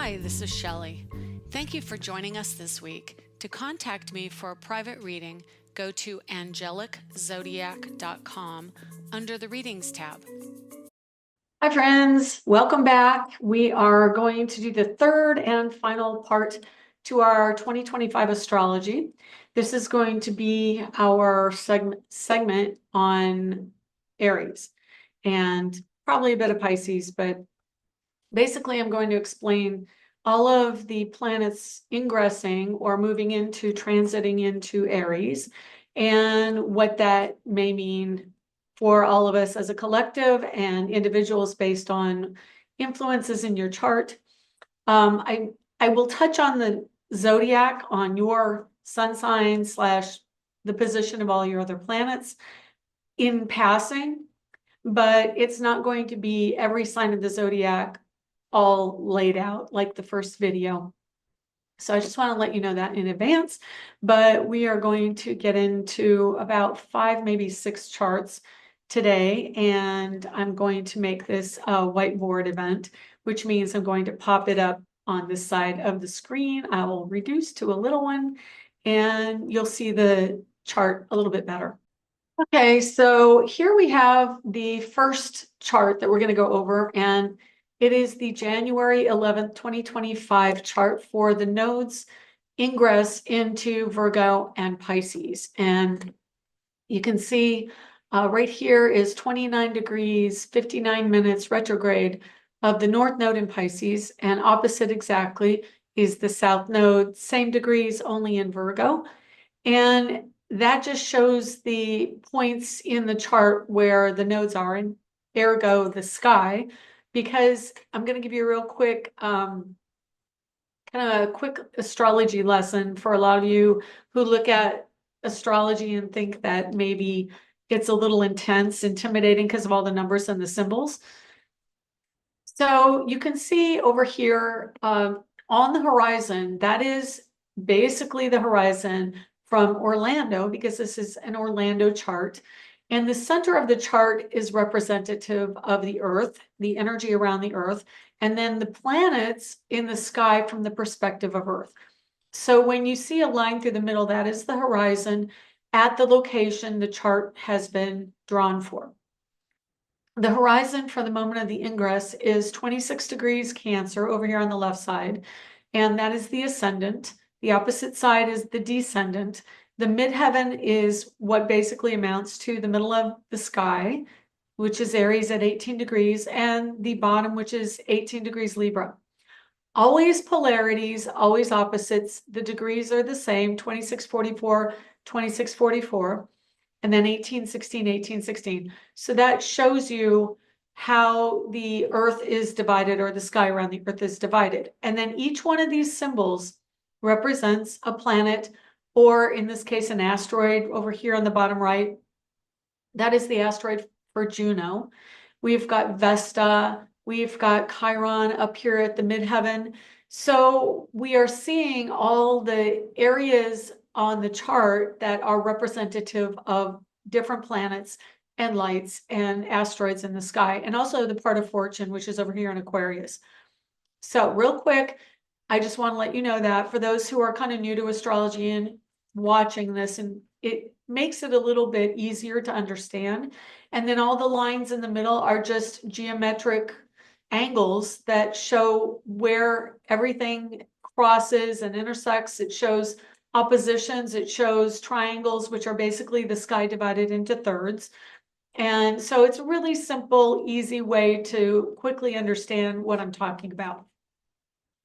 Hi, this is Shelley. Thank you for joining us this week. To contact me for a private reading, go to angeliczodiac.com under the Readings tab. Hi friends, welcome back. We are going to do the third and final part to our 2025 astrology. This is going to be our segment on Aries and probably a bit of Pisces, but basically I'm going to explain all of the planets ingressing or moving into, transiting into Aries, and what that may mean for all of us as a collective and individuals based on influences in your chart. I will touch on the zodiac, on your sun sign / the position of all your other planets in passing, but it's not going to be every sign of the zodiac all laid out like the first video. So I just want to let you know that in advance, but we are going to get into about 5, maybe 6 charts today, and I'm going to make this a whiteboard event, which means I'm going to pop it up on this side of the screen. I will reduce to a little one, and you'll see the chart a little bit better. Okay, so here we have the first chart that we're going to go over, and it is the January 11th, 2025 chart for the nodes ingress into Virgo and Pisces. And you can see right here is 29 degrees, 59 minutes retrograde of the North Node in Pisces, and opposite exactly is the South Node, same degrees, only in Virgo. And that just shows the points in the chart where the nodes are, and ergo the sky, because I'm going to give you a real quick kind of a quick astrology lesson for a lot of you who look at astrology and think that maybe it's a little intense, intimidating because of all the numbers and the symbols. So you can see over here on the horizon, that is basically the horizon from Orlando, because this is an Orlando chart. And the center of the chart is representative of the Earth, the energy around the Earth, and then the planets in the sky from the perspective of Earth. So when you see a line through the middle, that is the horizon at the location the chart has been drawn for. The horizon for the moment of the ingress is 26 degrees Cancer over here on the left side, and that is the ascendant. The opposite side is the descendant. The midheaven is what basically amounts to the middle of the sky, which is Aries at 18 degrees, and the bottom, which is 18 degrees Libra. Always polarities, always opposites. The degrees are the same, 2644, 2644, and then 1816, 1816. So that shows you how the Earth is divided, or the sky around the Earth is divided. And then each one of these symbols represents a planet, or in this case, an asteroid over here on the bottom right. That is the asteroid for Juno. We've got Vesta, we've got Chiron up here at the midheaven. So we are seeing all the areas on the chart that are representative of different planets and lights and asteroids in the sky, and also the part of fortune, which is over here in Aquarius. So real quick, I just want to let you know that for those who are kind of new to astrology and watching this, and it makes it a little bit easier to understand. And then all the lines in the middle are just geometric angles that show where everything crosses and intersects. It shows oppositions, it shows triangles, which are basically the sky divided into thirds. And so it's a really simple, easy way to quickly understand what I'm talking about.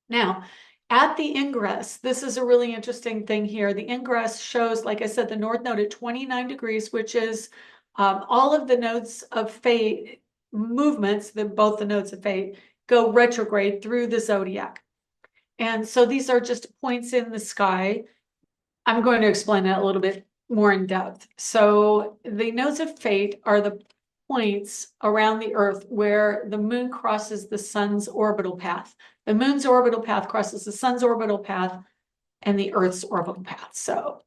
Now, at the ingress, this is a really interesting thing here. The ingress shows, like I said, the North Node at 29 degrees, which is all of the nodes of fate movements, both the nodes of fate go retrograde through the zodiac. And so these are just points in the sky. I'm going to explain that a little bit more in depth. So the nodes of fate are the points around the Earth where the moon crosses the sun's orbital path. The moon's orbital path crosses the sun's orbital path and the Earth's orbital path. So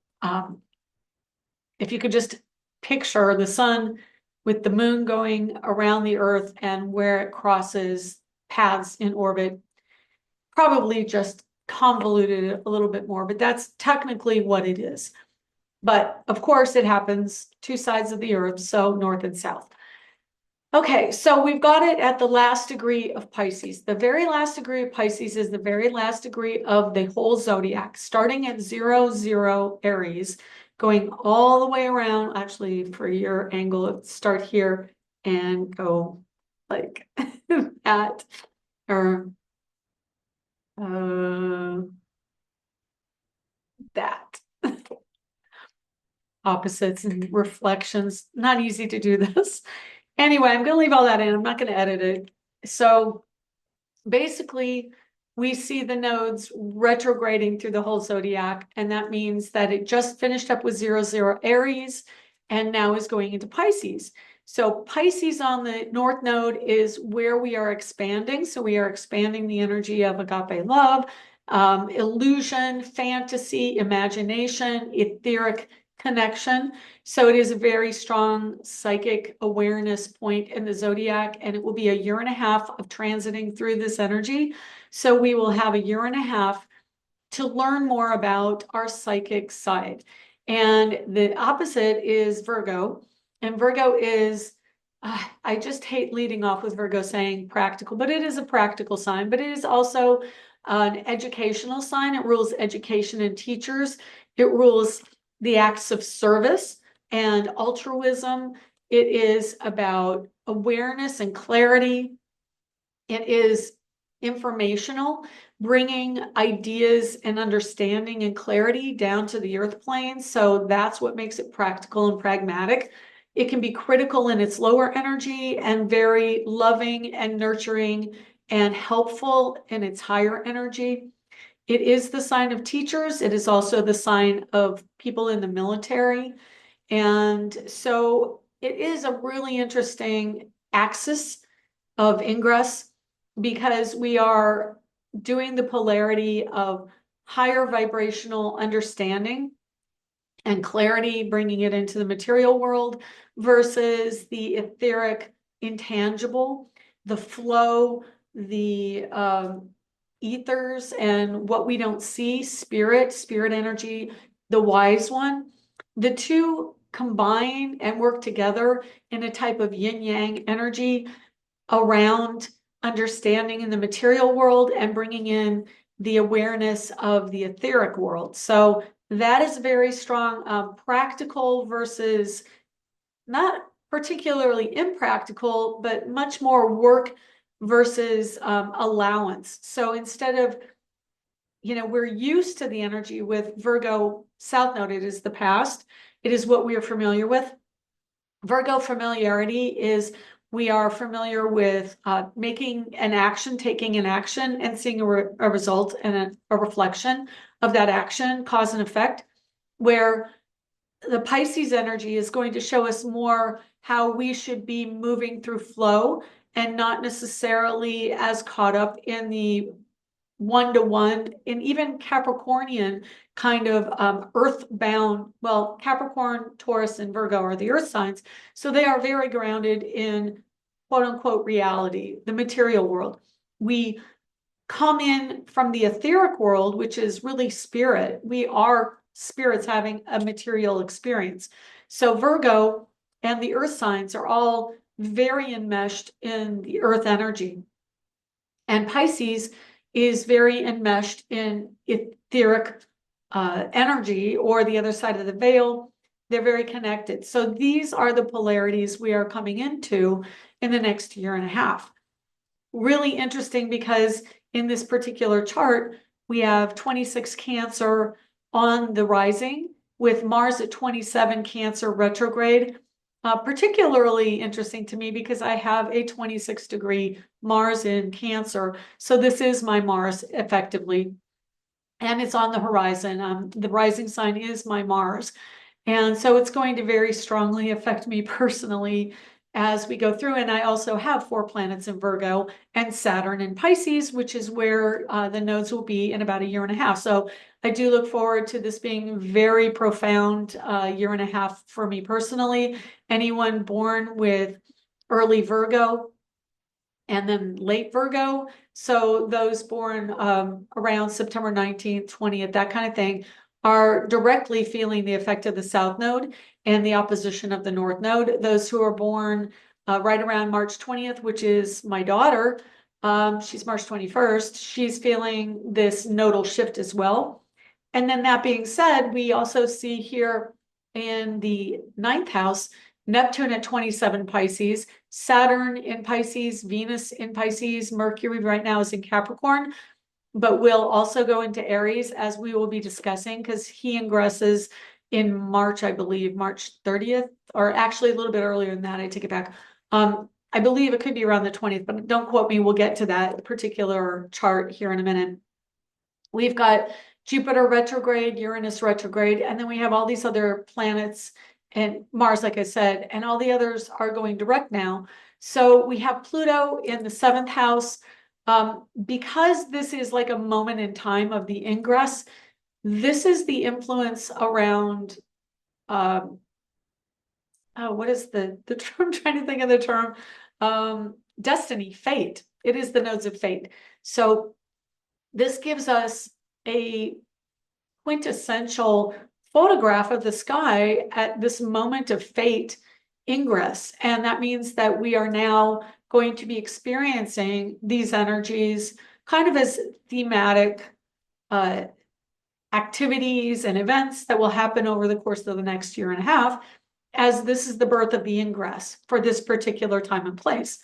if you could just picture the sun with the moon going around the Earth and where it crosses paths in orbit, probably just convoluted it a little bit more, but that's technically what it is. But of course, it happens two sides of the earth, so north and south. Okay, so we've got it at the last degree of Pisces. The very last degree of Pisces is the very last degree of the whole zodiac, starting at 0, Aries, going all the way around. Actually, for your angle, start here and go like that, or that. Opposites and reflections. Not easy to do this. Anyway, I'm going to leave all that in. I'm not going to edit it. So basically, we see the nodes retrograding through the whole zodiac, and that means that it just finished up with 0, Aries and now is going into Pisces. So Pisces on the north node is where we are expanding. So we are expanding the energy of agape love, illusion, fantasy, imagination, etheric connection. So it is a very strong psychic awareness point in the zodiac, and it will be a year and a half of transiting through this energy. So we will have a year and a half to learn more about our psychic side. And the opposite is Virgo. And Virgo is, I just hate leading off with Virgo saying practical, but it is a practical sign, but it is also an educational sign. It rules education and teachers. It rules the acts of service and altruism. It is about awareness and clarity. It is informational, bringing ideas and understanding and clarity down to the earth plane. So that's what makes it practical and pragmatic. It can be critical in its lower energy and very loving and nurturing and helpful in its higher energy. It is the sign of teachers. It is also the sign of people in the military. And so it is a really interesting axis of ingress because we are doing the polarity of higher vibrational understanding and clarity, bringing it into the material world versus the etheric, intangible, the flow, the ethers and what we don't see, spirit energy, the wise one. The two combine and work together in a type of yin yang energy around understanding in the material world and bringing in the awareness of the etheric world. So that is very strong, practical versus not particularly impractical, but much more work versus allowance. So instead of, we're used to the energy with Virgo South Node, it is the past. It is what we are familiar with. Virgo familiarity is we are familiar with making an action, taking an action, and seeing a result and a reflection of that action, cause and effect, where the Pisces energy is going to show us more how we should be moving through flow and not necessarily as caught up in the one-to-one and even Capricornian kind of earthbound. Well, Capricorn, Taurus, and Virgo are the earth signs. So they are very grounded in quote unquote reality, the material world. We come in from the etheric world, which is really spirit. We are spirits having a material experience. So Virgo and the earth signs are all very enmeshed in the earth energy. And Pisces is very enmeshed in etheric energy, or the other side of the veil. They're very connected. So these are the polarities we are coming into in the next year and a half. Really interesting because in this particular chart, we have 26 Cancer on the rising with Mars at 27 Cancer retrograde. Particularly interesting to me because I have a 26-degree Mars in Cancer. So this is my Mars effectively. And it's on the horizon. The rising sign is my Mars. And so it's going to very strongly affect me personally as we go through. And I also have 4 planets in Virgo and Saturn in Pisces, which is where the nodes will be in about a year and a half. So I do look forward to this being very profound year and a half for me personally. Anyone born with early Virgo and then late Virgo. So those born around September 19th, 20th, that kind of thing, are directly feeling the effect of the South Node and the opposition of the North Node. Those who are born right around March 20th, which is my daughter, she's March 21st, she's feeling this nodal shift as well. And then that being said, we also see here in the ninth house, Neptune at 27 Pisces, Saturn in Pisces, Venus in Pisces, Mercury right now is in Capricorn, but will also go into Aries, as we will be discussing, because he ingresses in March, I believe, March 30th, or actually a little bit earlier than that, I take it back. I believe it could be around the 20th, but don't quote me. We'll get to that particular chart here in a minute. We've got Jupiter retrograde, Uranus retrograde, and then we have all these other planets and Mars, like I said, and all the others are going direct now. So we have Pluto in the seventh house. Because this is like a moment in time of the ingress, this is the influence around, what is the term? I'm trying to think of the term. Destiny, fate. It is the nodes of fate. So this gives us a quintessential photograph of the sky at this moment of fate ingress. And that means that we are now going to be experiencing these energies kind of as thematic activities and events that will happen over the course of the next year and a half, as this is the birth of the ingress for this particular time and place.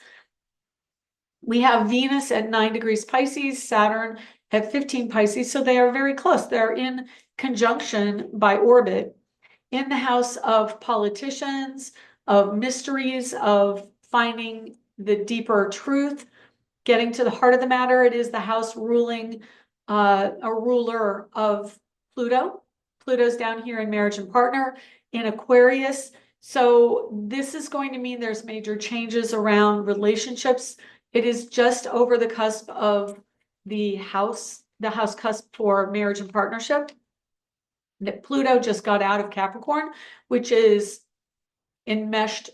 We have Venus at 9 degrees Pisces, Saturn at 15 Pisces, so they are very close. They're in conjunction by orbit in the house of politicians, of mysteries, of finding the deeper truth, getting to the heart of the matter. It is the house ruling a ruler of Pluto. Pluto's down here in marriage and partner in Aquarius. So this is going to mean there's major changes around relationships. It is just over the cusp of the house cusp for marriage and partnership. That Pluto just got out of Capricorn, which is enmeshed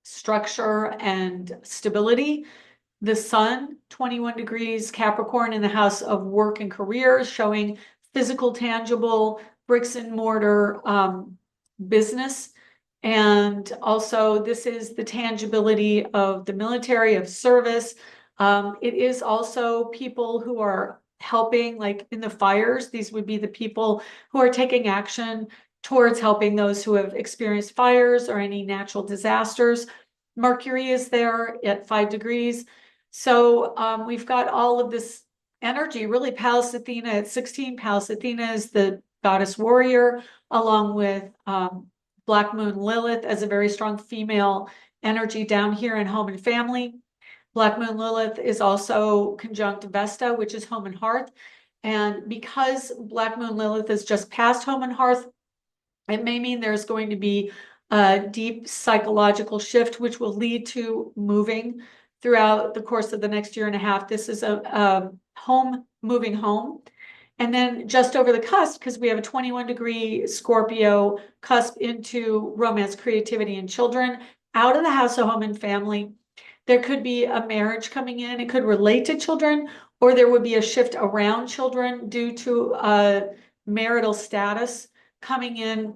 structure and stability. The sun, 21 degrees Capricorn in the house of work and career, showing physical, tangible, bricks and mortar business. And also this is the tangibility of the military, of service. It is also people who are helping, like in the fires. These would be the people who are taking action towards helping those who have experienced fires or any natural disasters. Mercury is there at 5 degrees. So we've got all of this energy, really. Pallas Athena at 16. Pallas Athena is the goddess warrior, along with Black Moon Lilith as a very strong female energy down here in home and family. Black Moon Lilith is also conjunct Vesta, which is home and hearth. And because Black Moon Lilith is just past home and hearth, it may mean there's going to be a deep psychological shift, which will lead to moving throughout the course of the next year and a half. This is a home, moving home. And then just over the cusp, because we have a 21-degree Scorpio cusp into romance, creativity, and children, out of the house of home and family, there could be a marriage coming in. It could relate to children, or there would be a shift around children due to marital status coming in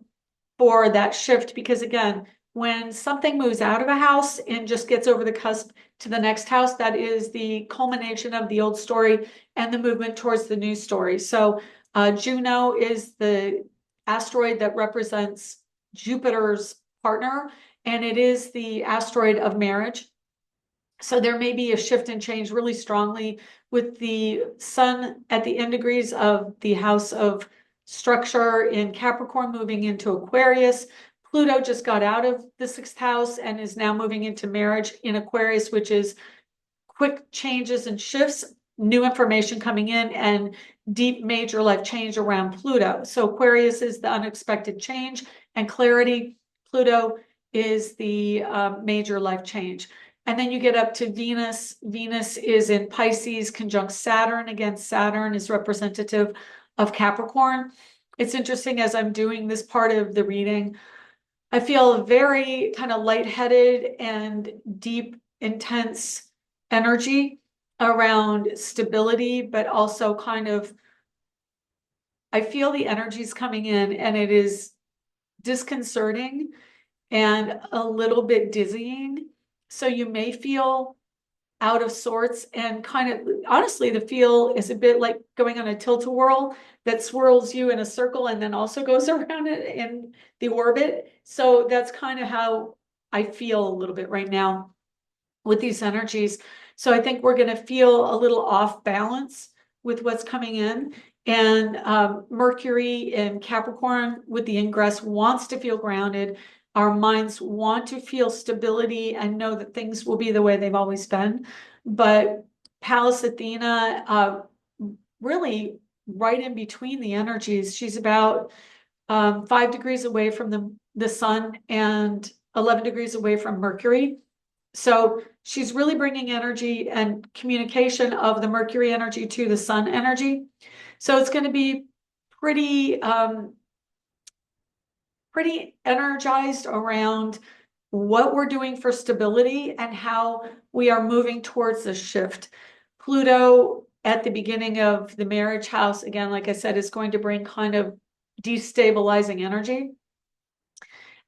for that shift. Because again, when something moves out of a house and just gets over the cusp to the next house, that is the culmination of the old story and the movement towards the new story. So Juno is the asteroid that represents Jupiter's partner, and it is the asteroid of marriage. So there may be a shift and change really strongly with the sun at the end degrees of the house of structure in Capricorn moving into Aquarius. Pluto just got out of the sixth house and is now moving into marriage in Aquarius, which is quick changes and shifts, new information coming in, and deep major life change around Pluto. So Aquarius is the unexpected change and clarity. Pluto is the major life change. And then you get up to Venus. Venus is in Pisces, conjunct Saturn. Again, Saturn is representative of Capricorn. It's interesting, as I'm doing this part of the reading, I feel very kind of lightheaded and deep, intense energy around stability, but also kind of, I feel the energy's coming in and it is disconcerting and a little bit dizzying. So you may feel out of sorts, and kind of honestly, the feel is a bit like going on a tilt-a-whirl that swirls you in a circle and then also goes around it in the orbit. So that's kind of how I feel a little bit right now with these energies. So I think we're going to feel a little off balance with what's coming in. And Mercury in Capricorn with the ingress wants to feel grounded. Our minds want to feel stability and know that things will be the way they've always been. But Pallas Athena, really right in between the energies. She's about 5 degrees away from the sun and 11 degrees away from Mercury. So she's really bringing energy and communication of the Mercury energy to the sun energy. So it's going to be pretty energized around what we're doing for stability and how we are moving towards the shift. Pluto at the beginning of the marriage house, again, like I said, is going to bring kind of destabilizing energy.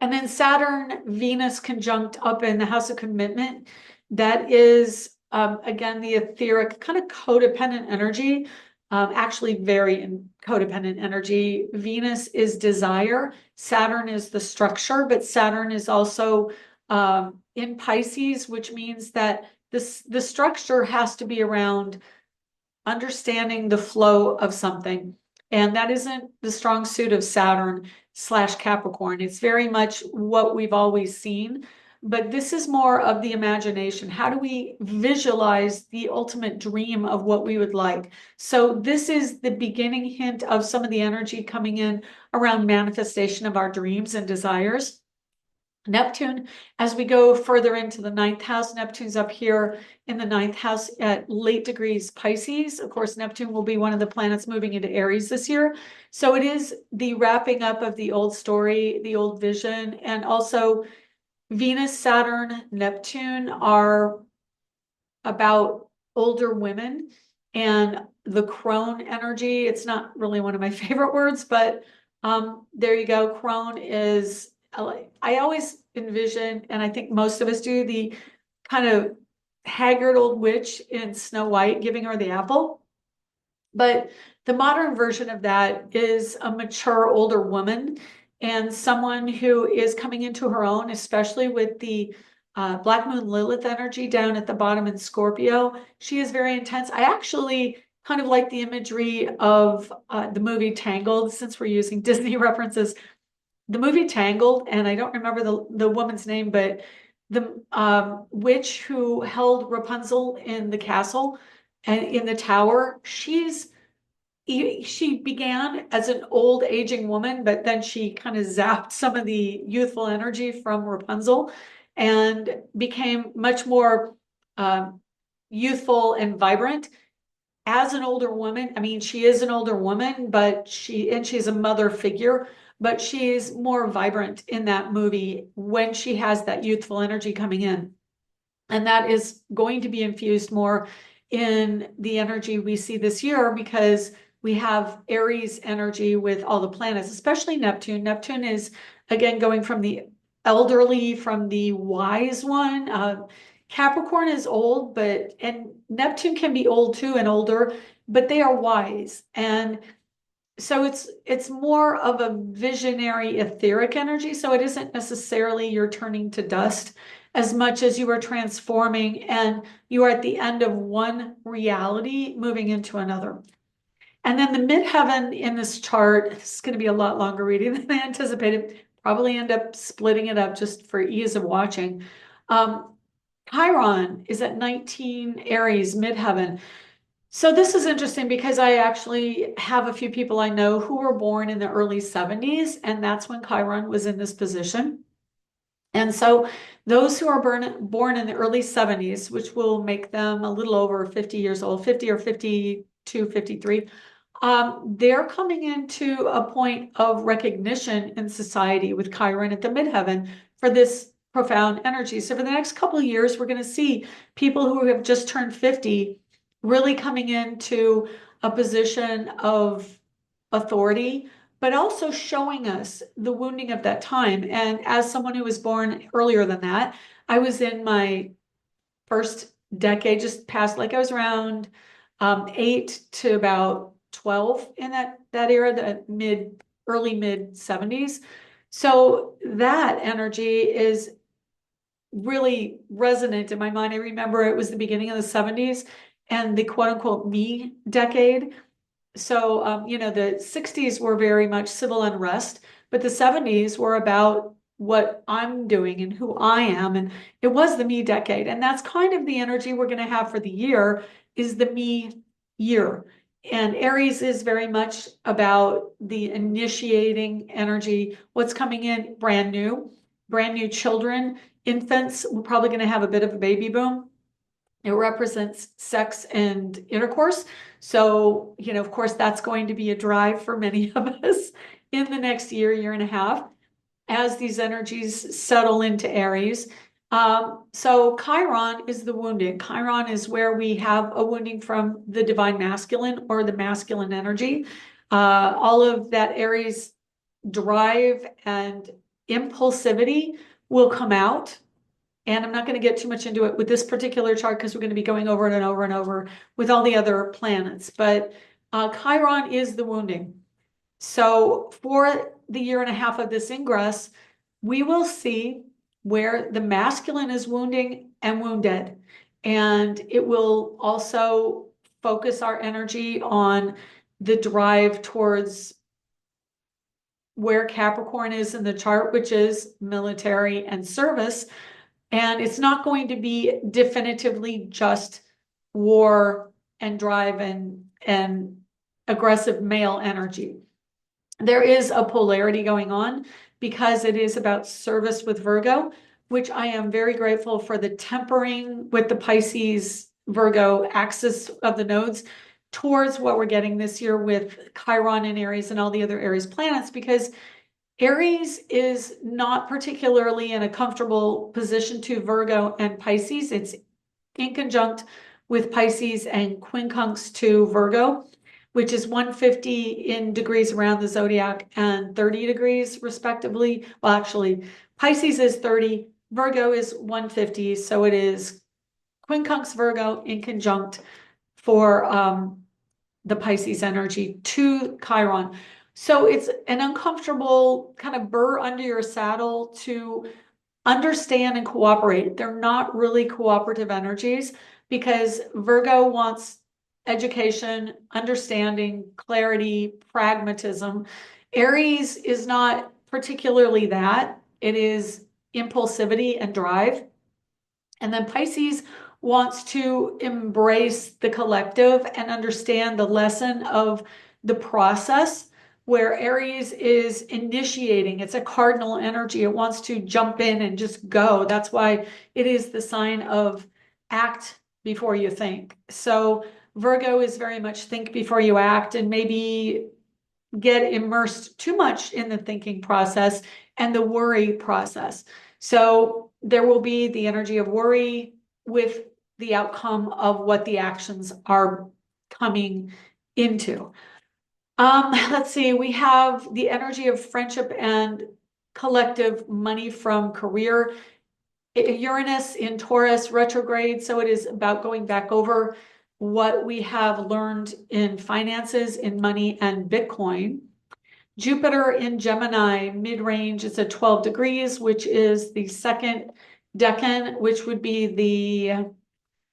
And then Saturn, Venus conjunct up in the house of commitment. That is, again, the etheric kind of codependent energy, actually very codependent energy. Venus is desire. Saturn is the structure, but Saturn is also in Pisces, which means that the structure has to be around understanding the flow of something. And that isn't the strong suit of Saturn / Capricorn. It's very much what we've always seen, but this is more of the imagination. How do we visualize the ultimate dream of what we would like? So this is the beginning hint of some of the energy coming in around manifestation of our dreams and desires. Neptune, as we go further into the 9th house, Neptune's up here in the 9th house at late degrees Pisces. Of course, Neptune will be one of the planets moving into Aries this year. So it is the wrapping up of the old story, the old vision, and also Venus, Saturn, Neptune are about older women and the crone energy. It's not really one of my favorite words, but there you go. Crone is, I always envision, and I think most of us do, the kind of haggard old witch in Snow White giving her the apple. But the modern version of that is a mature older woman and someone who is coming into her own, especially with the Black Moon Lilith energy down at the bottom in Scorpio. She is very intense. I actually kind of like the imagery of the movie Tangled, since we're using Disney references. The movie Tangled, and I don't remember the woman's name, but the witch who held Rapunzel in the castle and in the tower, she began as an old aging woman, but then she kind of zapped some of the youthful energy from Rapunzel and became much more youthful and vibrant as an older woman. I mean, she is an older woman, but she's a mother figure, but she is more vibrant in that movie when she has that youthful energy coming in. And that is going to be infused more in the energy we see this year, because we have Aries energy with all the planets, especially Neptune. Neptune is, again, going from the elderly, from the wise one. Capricorn is old, and Neptune can be old too and older, but they are wise. And so it's more of a visionary etheric energy. So it isn't necessarily you're turning to dust as much as you are transforming and you are at the end of one reality moving into another. And then the midheaven in this chart, this is going to be a lot longer reading than I anticipated. Probably end up splitting it up just for ease of watching. Chiron is at 19 Aries midheaven. So this is interesting because I actually have a few people I know who were born in the early 70s, and that's when Chiron was in this position. And so those who are born in the early 70s, which will make them a little over 50 years old, 50 or 52, 53, they're coming into a point of recognition in society with Chiron at the midheaven for this profound energy. So for the next couple of years, we're going to see people who have just turned 50 really coming into a position of authority, but also showing us the wounding of that time. And as someone who was born earlier than that, I was in my first decade, just past, like I was around 8 to about 12 in that era, the early mid 70s. So that energy is really resonant in my mind. I remember it was the beginning of the 70s and the quote unquote me decade. So, the 60s were very much civil unrest, but the 70s were about what I'm doing and who I am. And it was the me decade. And that's kind of the energy we're going to have for the year is the me year. And Aries is very much about the initiating energy, what's coming in brand new children, infants. We're probably going to have a bit of a baby boom. It represents sex and intercourse. So, of course, that's going to be a drive for many of us in the next year and a half as these energies settle into Aries. So Chiron is the wounding. Chiron is where we have a wounding from the divine masculine or the masculine energy. All of that Aries drive and impulsivity will come out. And I'm not going to get too much into it with this particular chart because we're going to be going over it and over and over with all the other planets. But Chiron is the wounding. So for the year and a half of this ingress, we will see where the masculine is wounding and wounded. And it will also focus our energy on the drive towards where Capricorn is in the chart, which is military and service. And it's not going to be definitively just war and drive and aggressive male energy. There is a polarity going on because it is about service with Virgo, which I am very grateful for the tempering with the Pisces Virgo axis of the nodes towards what we're getting this year with Chiron and Aries and all the other Aries planets, because Aries is not particularly in a comfortable position to Virgo and Pisces. It's in conjunct with Pisces and quincunx to Virgo, which is 150 in degrees around the zodiac and 30 degrees respectively. Well, actually, Pisces is 30, Virgo is 150. So it is quincunx Virgo in conjunct for the Pisces energy to Chiron. So it's an uncomfortable kind of burr under your saddle to understand and cooperate. They're not really cooperative energies because Virgo wants education, understanding, clarity, pragmatism. Aries is not particularly that. It is impulsivity and drive. And then Pisces wants to embrace the collective and understand the lesson of the process, where Aries is initiating. It's a cardinal energy. It wants to jump in and just go. That's why it is the sign of act before you think. So Virgo is very much think before you act, and maybe get immersed too much in the thinking process and the worry process. So there will be the energy of worry with the outcome of what the actions are coming into. Let's see, we have the energy of friendship and collective money from career. Uranus in Taurus retrograde, so it is about going back over what we have learned in finances, in money, and Bitcoin. Jupiter in Gemini, mid-range, it's at 12 degrees, which is the second decan, which would be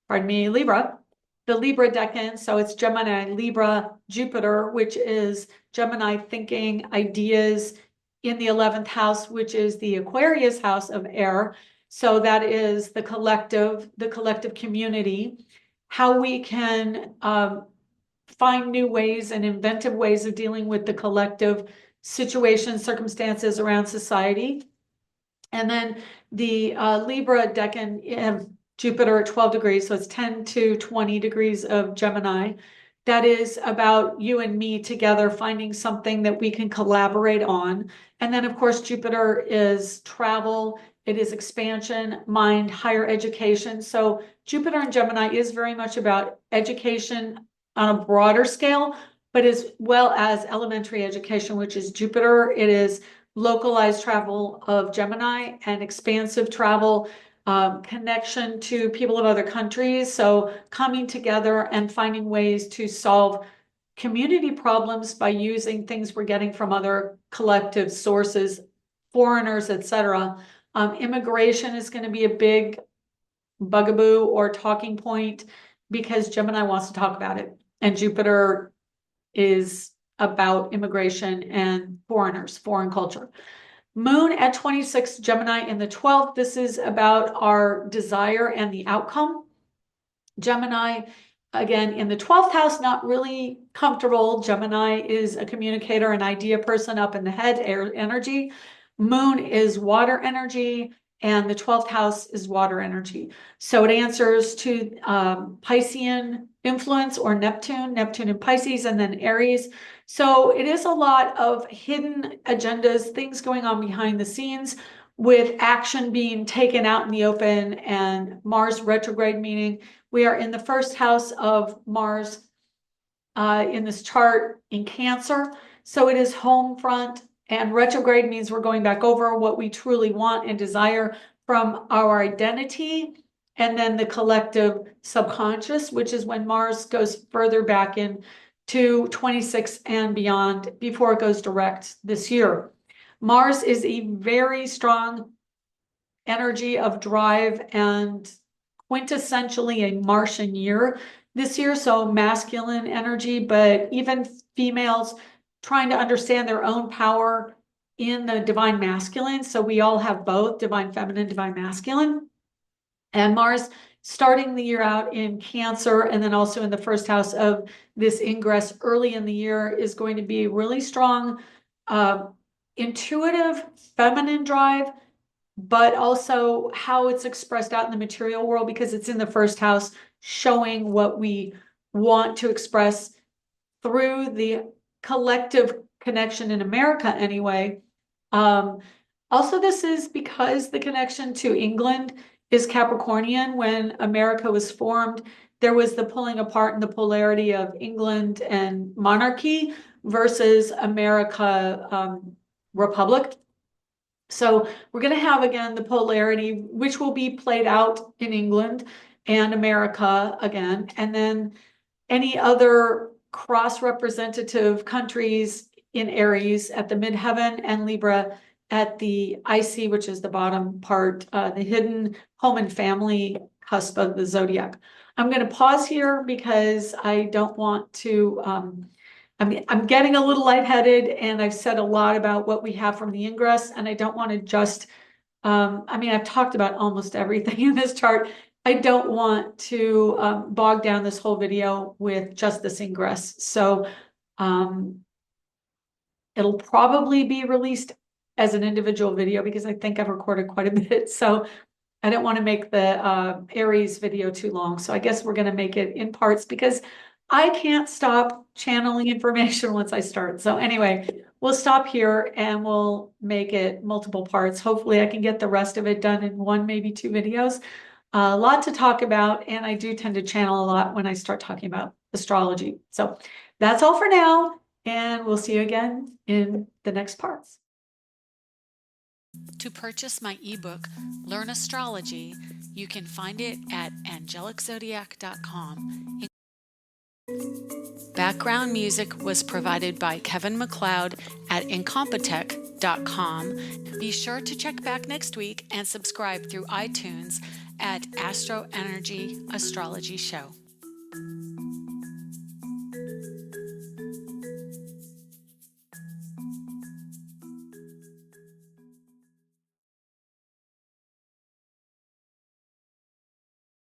Libra. The Libra decan, so it's Gemini, Libra, Jupiter, which is Gemini thinking, ideas in the 11th house, which is the Aquarius house of air. So that is the collective community, how we can find new ways and inventive ways of dealing with the collective situations, circumstances around society. And then the Libra decan, Jupiter at 12 degrees, so it's 10 to 20 degrees of Gemini. That is about you and me together finding something that we can collaborate on. And then, of course, Jupiter is travel, It is expansion, mind, higher education. So Jupiter in Gemini is very much about education on a broader scale, but as well as elementary education, which is Jupiter. It is localized travel of Gemini and expansive travel, connection to people of other countries. So coming together and finding ways to solve community problems by using things we're getting from other collective sources, foreigners, etc. Immigration is going to be a big bugaboo or talking point because Gemini wants to talk about it, and Jupiter is about immigration and foreigners, foreign culture. Moon at 26 Gemini in the 12th. This is about our desire and the outcome. Gemini, again, in the 12th house, not really comfortable. Gemini is a communicator, an idea person up in the head, air energy. Moon is water energy, and the 12th house is water energy. So it answers to Piscean influence or Neptune in Pisces, and then Aries. So it is a lot of hidden agendas, things going on behind the scenes with action being taken out in the open, and Mars retrograde, meaning we are in the first house of Mars in this chart in Cancer. So it is home front, and retrograde means we're going back over what we truly want and desire from our identity, and then the collective subconscious, which is when Mars goes further back in to 26 and beyond before it goes direct this year. Mars is a very strong energy of drive and quintessentially a Martian year this year, so masculine energy, but even females trying to understand their own power in the divine masculine. So we all have both divine feminine, divine masculine. And Mars starting the year out in Cancer, and then also in the first house of this ingress early in the year, is going to be really strong, intuitive, feminine drive, but also how it's expressed out in the material world, because it's in the first house, showing what we want to express through the collective connection in America anyway. Also, this is because the connection to England is Capricornian. When America was formed, there was the pulling apart and the polarity of England and monarchy versus America, republic. So we're going to have, again, the polarity, which will be played out in England and America again, and then any other cross-representative countries in Aries at the midheaven, and Libra at the IC, which is the bottom part, the hidden home and family cusp of the zodiac. I'm going to pause here because I don't want to, I'm getting a little lightheaded, and I've said a lot about what we have from the ingress, and I don't want to just, I've talked about almost everything in this chart. I don't want to bog down this whole video with just this ingress. So it'll probably be released as an individual video because I think I've recorded quite a bit. So I don't want to make the Aries video too long. So I guess we're going to make it in parts because I can't stop channeling information once I start. So anyway, we'll stop here and we'll make it multiple parts. Hopefully I can get the rest of it done in one, maybe two videos. A lot to talk about, and I do tend to channel a lot when I start talking about astrology. So that's all for now, and we'll see you again in the next parts. To purchase my ebook, Learn Astrology, you can find it at angeliczodiac.com. Background music was provided by Kevin MacLeod at incompetech.com. Be sure to check back next week and subscribe through iTunes at AstroEnergy Astrology Show.